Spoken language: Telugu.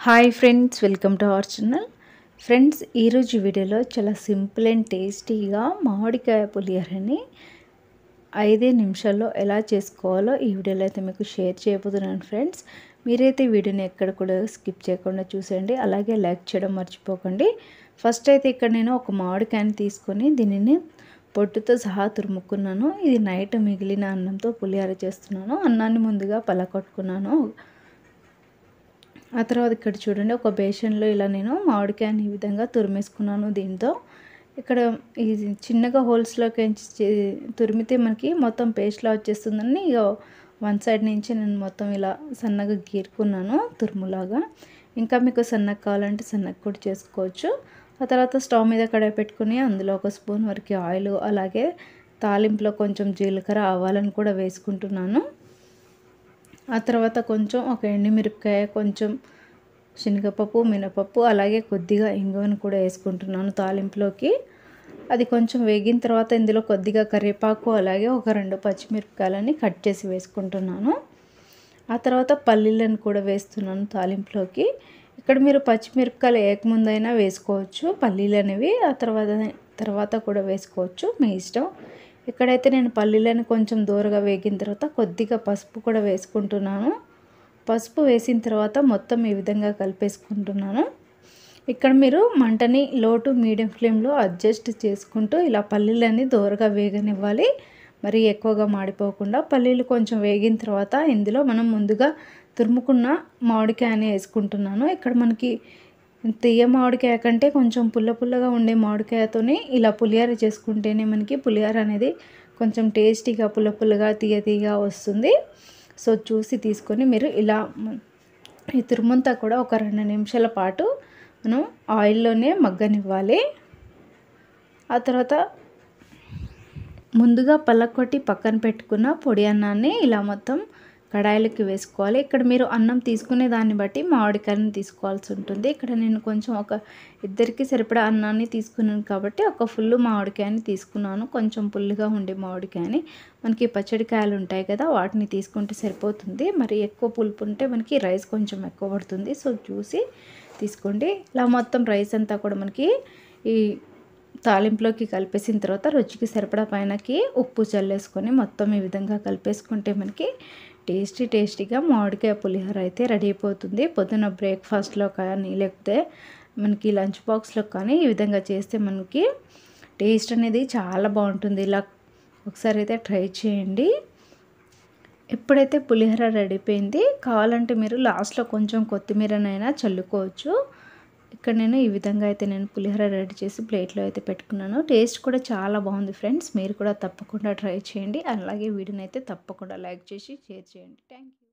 Hi friends, welcome to our channel. Friends, ఈరోజు వీడియోలో చాలా సింపుల్ అండ్ టేస్టీగా మామిడికాయ పులిహోరని 5 నిమిషాల్లో ఎలా చేసుకోవాలో ఈ వీడియోలో అయితే మీకు షేర్ చేయబోతున్నాను. ఫ్రెండ్స్, మీరైతే వీడియోని ఎక్కడ కూడా స్కిప్ చేయకుండా చూసేయండి, అలాగే లైక్ చేయడం మర్చిపోకండి. ఫస్ట్ అయితే ఇక్కడ నేను ఒక మామిడికాయని తీసుకొని దీనిని పొట్టుతో సహా తురుముకున్నాను. ఇది నైట్ మిగిలిన అన్నంతో పులిహోర చేస్తున్నాను. అన్నాన్ని ముందుగా పలకొట్టుకున్నాను. ఆ తర్వాత ఇక్కడ చూడండి, ఒక బేషన్లో ఇలా నేను మామిడికాయని ఈ విధంగా తురిమేసుకున్నాను. దీంతో ఇక్కడ ఇది చిన్నగా హోల్స్లోకి తురిమితే మనకి మొత్తం పేస్ట్లా వచ్చేస్తుందని ఇక వన్ సైడ్ నుంచి నేను మొత్తం ఇలా సన్నగా గీరుకున్నాను తురుములాగా. ఇంకా మీకు సన్నగా కావాలంటే సన్నగా కూడా చేసుకోవచ్చు. ఆ తర్వాత స్టవ్ మీద కడాయి పెట్టుకుని అందులో ఒక స్పూన్ వరకు ఆయిల్, అలాగే తాలింపులో కొంచెం జీలకర్ర, ఆవాలను కూడా వేసుకుంటున్నాను. ఆ తర్వాత కొంచెం ఒక ఎండుమిరపకాయ, కొంచెం శనగపప్పు, మినపప్పు, అలాగే కొద్దిగా ఇంగువను కూడా వేసుకుంటున్నాను తాలింపులోకి. అది కొంచెం వేగిన తర్వాత ఇందులో కొద్దిగా కరివేపాకు, అలాగే ఒక 2 పచ్చిమిరపకాయలని కట్ చేసి వేసుకుంటున్నాను. ఆ తర్వాత పల్లీలను కూడా వేస్తున్నాను తాలింపులోకి. ఇక్కడ మీరు పచ్చిమిరపకాయలు వేయకముందైనా వేసుకోవచ్చు పల్లీలు అనేవి, ఆ తర్వాత కూడా వేసుకోవచ్చు, మీ ఇష్టం. ఇక్కడైతే నేను పల్లీలను కొంచెం దూరగా వేగిన తర్వాత కొద్దిగా పసుపు కూడా వేసుకుంటున్నాను. పసుపు వేసిన తర్వాత మొత్తం ఈ విధంగా కలిపేసుకుంటున్నాను. ఇక్కడ మీరు మంటని లో టు మీడియం ఫ్లేమ్లో అడ్జస్ట్ చేసుకుంటూ ఇలా పల్లీలని దూరగా వేగనివ్వాలి, మరి ఎక్కువగా మాడిపోకుండా. పల్లీలు కొంచెం వేగిన తర్వాత ఇందులో మనం ముందుగా తురుముకున్న మామిడికాయని వేసుకుంటున్నాను. ఇక్కడ మనకి తీయ మామిడికాయ కంటే కొంచెం పుల్లగా ఉండే మామిడికాయతోనే ఇలా పులిహోర చేసుకుంటేనే మనకి పులిహోర అనేది కొంచెం టేస్టీగా పుల్లగా తీయగా వస్తుంది. సో చూసి తీసుకొని మీరు ఇలా ఈ తురుమంతా కూడా ఒక 2 నిమిషాల పాటు మనం ఆయిల్లోనే మగ్గనివ్వాలి. ఆ తర్వాత ముందుగా పలకొట్టి పక్కన పెట్టుకున్న పొడి అన్నాన్ని ఇలా మొత్తం కడాయిలకి వేసుకోవాలి. ఇక్కడ మీరు అన్నం తీసుకునే దాన్ని బట్టి మామిడికాయలను తీసుకోవాల్సి ఉంటుంది. ఇక్కడ నేను కొంచెం ఒక ఇద్దరికి సరిపడా అన్నాన్ని తీసుకున్నాను కాబట్టి ఒక ఫుల్ మామిడికాయని తీసుకున్నాను. కొంచెం పుల్లుగా ఉండే మామిడికాయని, మనకి పచ్చడికాయలు ఉంటాయి కదా, వాటిని తీసుకుంటే సరిపోతుంది. మరి ఎక్కువ పులుపు ఉంటే మనకి రైస్ కొంచెం ఎక్కువ పడుతుంది. సో చూసి తీసుకోండి. ఇలా మొత్తం రైస్ అంతా కూడా మనకి ఈ తాలింపులోకి కలిపేసిన తర్వాత రుచికి సరిపడా పైనకి ఉప్పు చల్లేసుకొని మొత్తం ఈ విధంగా కలిపేసుకుంటే మనకి టేస్టీగా మామిడికాయ పులిహోర అయితే రెడీ అయిపోతుంది. పొద్దున బ్రేక్ఫాస్ట్లో కానీ లేకపోతే మనకి లంచ్ బాక్స్లో కానీ ఈ విధంగా చేస్తే మనకి టేస్ట్ అనేది చాలా బాగుంటుంది. ఇలా ఒకసారి అయితే ట్రై చేయండి. ఎప్పుడైతే పులిహోర రెడీ అయిపోయింది, కావాలంటే మీరు లాస్ట్లో కొంచెం కొత్తిమీరనైనా చల్లుకోవచ్చు. ఇక్కడ నేను ఈ విధంగా అయితే నేను పులిహోర రెడీ చేసి ప్లేట్లో అయితే పెట్టుకున్నాను. టేస్ట్ కూడా చాలా బాగుంది ఫ్రెండ్స్. మీరు కూడా తప్పకుండా ట్రై చేయండి. అలాగే వీడియోని అయితే తప్పకుండా లైక్ చేసి షేర్ చేయండి. Thank you.